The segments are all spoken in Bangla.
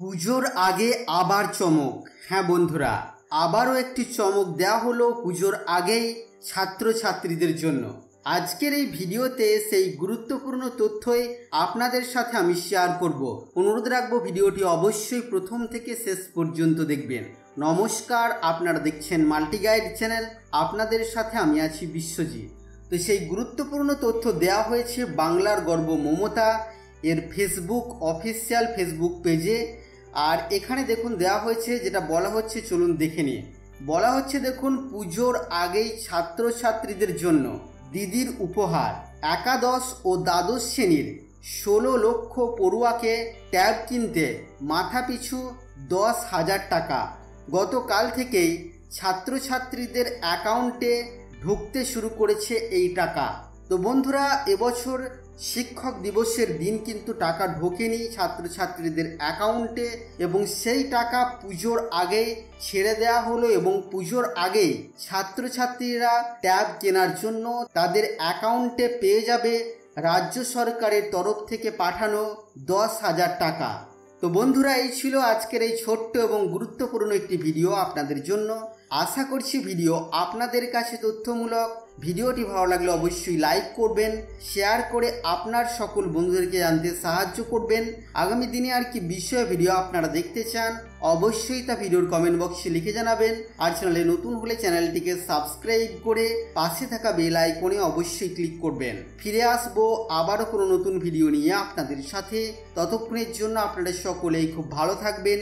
পুজোর আগে আবার চমক। হ্যাঁ বন্ধুরা, আবারও একটি চমক দেওয়া হলো পুজোর আগেই ছাত্রছাত্রীদের জন্য। আজকের এই ভিডিওতে সেই গুরুত্বপূর্ণ তথ্যই আপনাদের সাথে আমি শেয়ার করব। অনুরোধ রাখবো ভিডিওটি অবশ্যই প্রথম থেকে শেষ পর্যন্ত দেখবেন। নমস্কার, আপনারা দেখছেন মাল্টি গাইড চ্যানেল, আপনাদের সাথে আমি আছি বিশ্বজিৎ। তো সেই গুরুত্বপূর্ণ তথ্য দেওয়া হয়েছে বাংলার গর্ব মমতা এর ফেসবুক অফিসিয়াল ফেসবুক পেজে। আর এখানে দেখুন দেওয়া হয়েছে, যেটা বলা হচ্ছে চলুন দেখে নিয়ে। বলা হচ্ছে দেখুন, পুজোর আগেই ছাত্রছাত্রীদের জন্য দিদির উপহার। একাদশ ও দ্বাদশ শ্রেণীর 16 লক্ষ পড়ুয়াকে ট্যাব কিনতে মাথাপিছু 10,000 টাকা গতকাল থেকেই ছাত্রছাত্রীদের অ্যাকাউন্টে ঢুকতে শুরু করেছে এই টাকা। তো বন্ধুরা, এবছর শিক্ষক দিবসের দিন কিন্তু টাকা ঢোকেনি ছাত্রছাত্রীদের অ্যাকাউন্টে, এবং সেই টাকা পুজোর আগেই ছেড়ে দেওয়া হলো। এবং পুজোর আগেই ছাত্রছাত্রীরা ট্যাব কেনার জন্য তাদের অ্যাকাউন্টে পেয়ে যাবে রাজ্য সরকারের তরফ থেকে পাঠানো 10,000 টাকা। তো বন্ধুরা, এই ছিল আজকের এই ছোট্ট এবং গুরুত্বপূর্ণ একটি ভিডিও আপনাদের জন্য। আশা করছি ভিডিও আপনাদের কাছে তথ্যমূলক। ভিডিওটি ভালো লাগলে অবশ্যই লাইক করবেন, শেয়ার করে আপনার সকল বন্ধুদেরকে জানতে সাহায্য করবেন। আগামী দিনে আর কি বিষয়ে ভিডিও আপনারা দেখতে চান অবশ্যই তা ভিডিওর কমেন্ট বক্সে লিখে জানাবেন। আর চ্যানেলে নতুন হলে চ্যানেলটিকে সাবস্ক্রাইব করে পাশে থাকা বেল আইকনে অবশ্যই ক্লিক করবেন। ফিরে আসবো আবারও কোনো নতুন ভিডিও নিয়ে আপনাদের সাথে। ততক্ষণের জন্য আপনারা সকলেই খুব ভালো থাকবেন,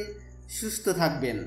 সুস্থ থাকবেন।